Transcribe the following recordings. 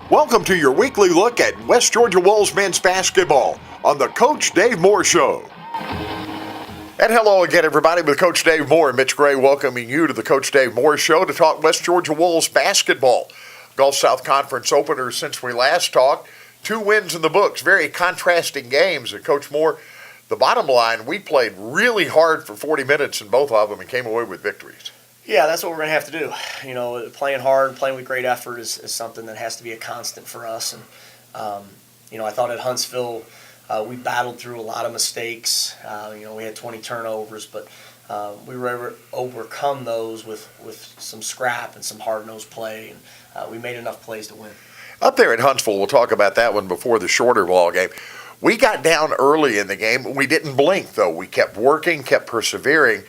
Welcome to your weekly look at West Georgia Wolves men's basketball on the Coach Dave Moore Show. And hello again, everybody, with Coach Dave Moore and Mitch Gray welcoming you to the Coach Dave Moore Show to talk West Georgia Wolves basketball. Gulf South Conference opener since we last talked. 2 wins in the books, very contrasting games. And Coach Moore, the bottom line, we played really hard for 40 minutes in both of them and came away with victories. Yeah, that's what we're going to have to do. You know, playing hard, playing with great effort is something that has to be a constant for us. And, I thought at Huntsville we battled through a lot of mistakes. We had 20 turnovers, but we were able to overcome those with some scrap and some hard-nosed play. And we made enough plays to win. Up there at Huntsville, we'll talk about that one before the shorter ball game. We got down early in the game. We didn't blink, though. We kept working, kept persevering,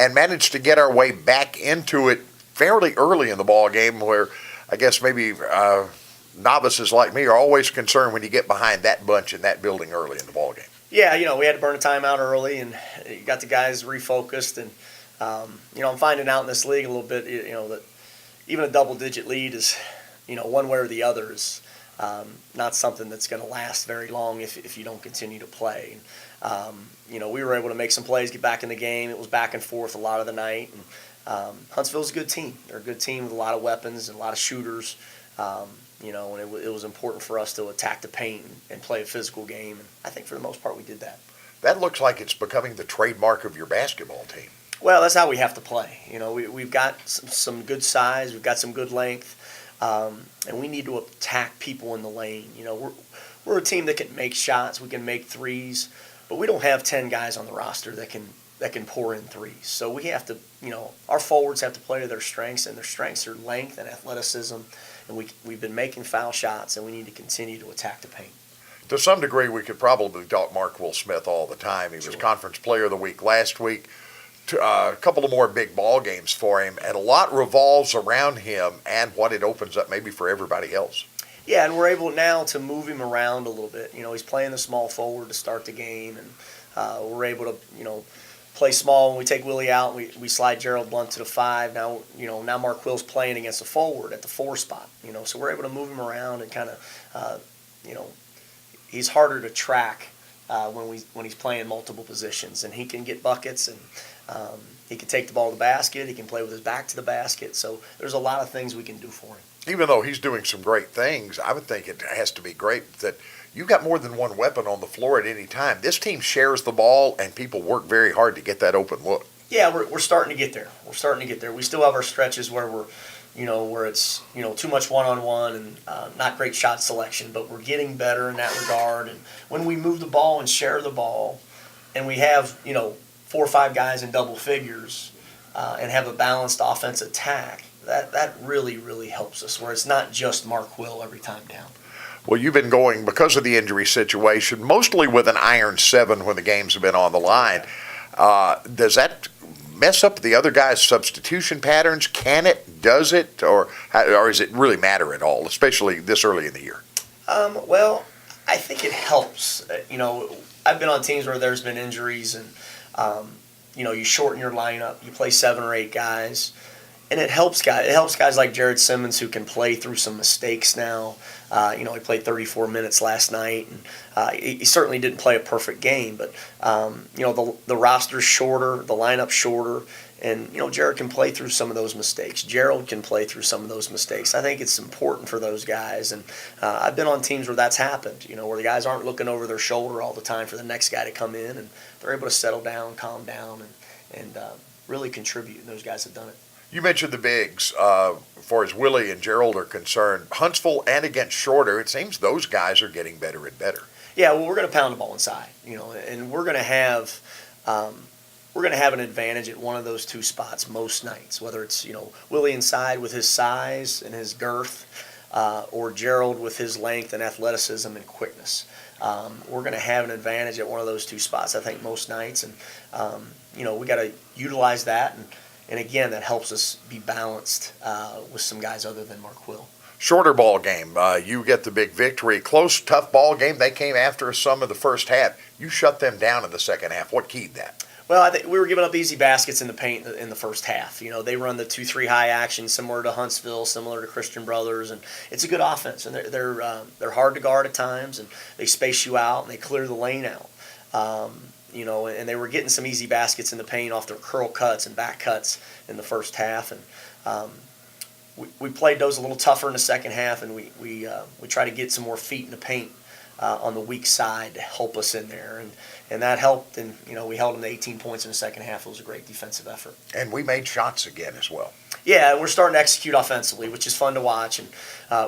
and managed to get our way back into it fairly early in the ball game, where I guess maybe novices like me are always concerned when you get behind that bunch in that building early in the ball game. Yeah, we had to burn a timeout early, and you got the guys refocused. And I'm finding out in this league a little bit, that even a double-digit lead is, one way or the other is not something that's going to last very long if you don't continue to play. We were able to make some plays, get back in the game. It was back and forth a lot of the night. And Huntsville's a good team. They're a good team with a lot of weapons and a lot of shooters. And it was important for us to attack the paint and play a physical game. And I think for the most part we did that. That looks like it's becoming the trademark of your basketball team. Well, that's how we have to play. We've got some good size. We've got some good length. And we need to attack people in the lane. We're a team that can make shots. We can make threes. But we don't have 10 guys on the roster that can pour in threes. So we have to, our forwards have to play to their strengths, and their strengths are length and athleticism. And we've been making foul shots, and we need to continue to attack the paint. To some degree, we could probably talk Mark Will Smith all the time. He was Conference Player of the Week last week. A couple of more big ball games for him, and a lot revolves around him and what it opens up maybe for everybody else. Yeah, and we're able now to move him around a little bit. He's playing the small forward to start the game, and we're able to, play small. When we take Willie out, we slide Gerald Blunt to the 5. Now, now Mark Will's playing against a forward at the 4 spot. So we're able to move him around and kind of, he's harder to track when he's playing multiple positions, and he can get buckets, and he can take the ball to the basket. He can play with his back to the basket. So there's a lot of things we can do for him. Even though he's doing some great things, I would think it has to be great that you've got more than one weapon on the floor at any time. This team shares the ball, and people work very hard to get that open look. Yeah, we're starting to get there. We're starting to get there. We still have our stretches where where it's, too much one-on-one and not great shot selection, but we're getting better in that regard. And when we move the ball and share the ball, and we have, 4 or 5 guys in double figures and have a balanced offense attack, that really, really helps us, where it's not just Mark Will every time down. Well, you've been going, because of the injury situation, mostly with an iron 7 when the games have been on the line. Does that mess up the other guys' substitution patterns? Can it? Does it? Or does it really matter at all, especially this early in the year? Well, I think it helps. I've been on teams where there's been injuries, and, you shorten your lineup. You play 7 or 8 guys. And it helps guys. It helps guys like Jared Simmons, who can play through some mistakes now. He played 34 minutes last night, and he certainly didn't play a perfect game. But the roster's shorter, the lineup's shorter, and Jared can play through some of those mistakes. Gerald can play through some of those mistakes. I think it's important for those guys, and I've been on teams where that's happened. Where the guys aren't looking over their shoulder all the time for the next guy to come in, and they're able to settle down, calm down, and really contribute. And those guys have done it. You mentioned the bigs. As far as Willie and Gerald are concerned, Huntsville and against Shorter, it seems those guys are getting better and better. Yeah, well, we're going to pound the ball inside, and we're going to have an advantage at one of those 2 spots most nights, whether it's Willie inside with his size and his girth, or Gerald with his length and athleticism and quickness. We're going to have an advantage at one of those 2 spots, I think, most nights, and we got to utilize that. And again, that helps us be balanced with some guys other than Mark Will. Shorter ball game, you get the big victory. Close, tough ball game. They came after us some of the first half. You shut them down in the second half. What keyed that? Well, I think we were giving up easy baskets in the paint in the first half. You know, they run the 2-3 high action, similar to Huntsville, similar to Christian Brothers, and it's a good offense. And they're hard to guard at times, and they space you out and they clear the lane out. You know, and they were getting some easy baskets in the paint off their curl cuts and back cuts in the first half, and we played those a little tougher in the second half, and we tried to get some more feet in the paint on the weak side to help us in there, and that helped. And you know, we held them to 18 points in the second half. It was a great defensive effort. And we made shots again as well. Yeah, we're starting to execute offensively, which is fun to watch. And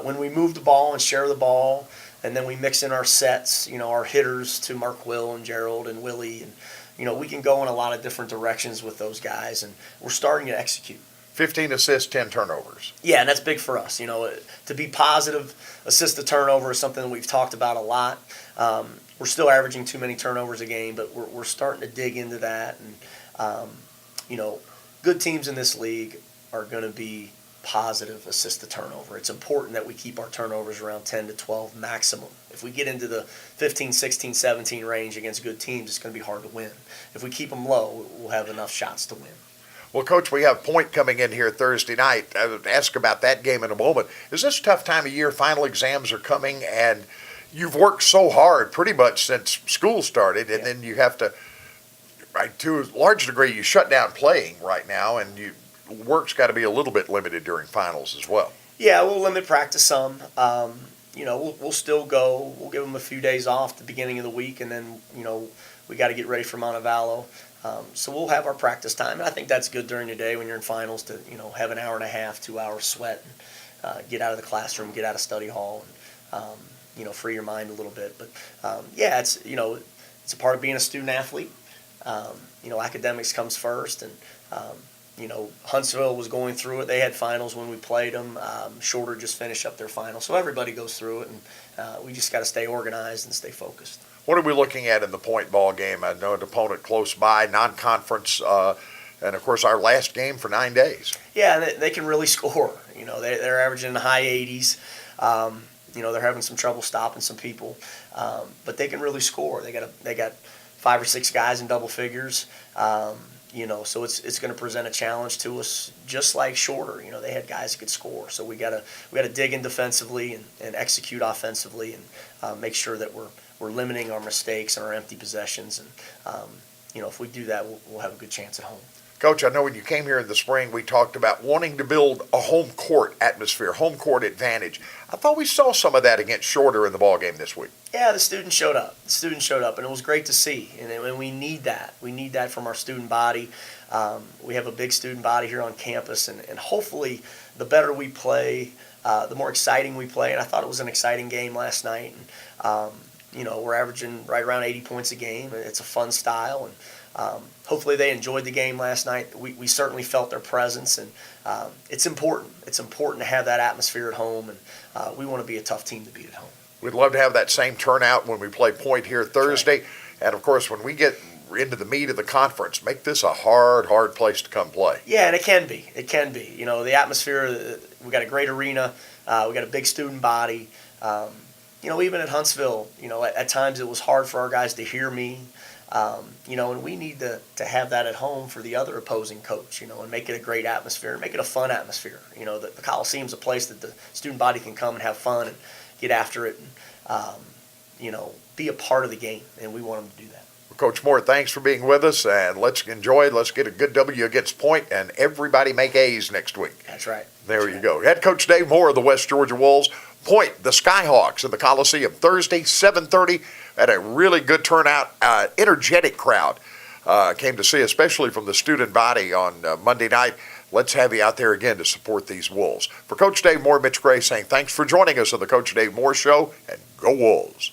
when we move the ball and share the ball, and then we mix in our sets, you know, our hitters to Marquil and Gerald and Willie, and you know, we can go in a lot of different directions with those guys, and we're starting to execute. 15 assists, 10 turnovers. Yeah, and that's big for us. You know, to be positive, assist to turnover is something that we've talked about a lot. We're still averaging too many turnovers a game, but we're starting to dig into that. And, you know, good teams in this league are going to be positive assist to turnover. It's important that we keep our turnovers around 10 to 12 maximum. If we get into the 15, 16, 17 range against good teams, it's going to be hard to win. If we keep them low, we'll have enough shots to win. Well, Coach, we have Point coming in here Thursday night. I would ask about that game in a moment. Is this a tough time of year? Final exams are coming, and you've worked so hard pretty much since school started, and then you have to, right, to a large degree, you shut down playing right now, and work's got to be a little bit limited during finals as well. Yeah, we'll limit practice some. You know, we'll still go. We'll give them a few days off at the beginning of the week, and then, you know, we got to get ready for Montevallo. So we'll have our practice time, and I think that's good during the day when you're in finals to, you know, have an hour and a half, 2 hours sweat, and get out of the classroom, get out of study hall, and, you know, free your mind a little bit. But, yeah, it's, you know, it's a part of being a student athlete. You know, academics comes first, and, you know, Huntsville was going through it. They had finals when we played them. Shorter just finished up their final. So everybody goes through it, and we just got to stay organized and stay focused. What are we looking at in the Point ball game? I know an opponent close by, non-conference, and of course our last game for 9 days. Yeah, they can really score. You know, they're averaging in the high 80s. You know, they're having some trouble stopping some people, but they can really score. They got 5 or 6 guys in double figures. You know, so it's going to present a challenge to us, just like Shorter. You know, they had guys that could score. So we got to dig in defensively and execute offensively, and make sure that we're limiting our mistakes and our empty possessions. And you know, if we do that, we'll have a good chance at home. Coach, I know when you came here in the spring, we talked about wanting to build a home court atmosphere, home court advantage. I thought we saw some of that against Shorter in the ball game this week. Yeah, the students showed up. And it was great to see. And we need that. We need that from our student body. We have a big student body here on campus, and hopefully the better we play, the more exciting we play. And I thought it was an exciting game last night. And, you know, we're averaging right around 80 points a game. It's a fun style, and hopefully they enjoyed the game last night. We certainly felt their presence, and it's important. It's important to have that atmosphere at home, and we want to be a tough team to beat at home. We'd love to have that same turnout when we play Point here Thursday. Right. And, of course, when we get into the meat of the conference, make this a hard place to come play. Yeah, and it can be. It can be. You know, the atmosphere, we got a great arena. We got a big student body. You know, even at Huntsville, you know, at times it was hard for our guys to hear me. You know, and we need to have that at home for the other opposing coach, you know, and make it a great atmosphere, and make it a fun atmosphere. You know, the Coliseum's a place that the student body can come and have fun and get after it, and, you know, be a part of the game, and we want them to do that. Well, Coach Moore, thanks for being with us, and let's enjoy it. Let's get a good W against Point, and everybody make A's next week. That's right. There you go. Head Coach Dave Moore of the West Georgia Wolves. Point, the Skyhawks in the Coliseum Thursday, 7:30. Had a really good turnout, energetic crowd came to see, especially from the student body on Monday night. Let's have you out there again to support these Wolves. For Coach Dave Moore, Mitch Gray saying thanks for joining us on the Coach Dave Moore Show, and go Wolves.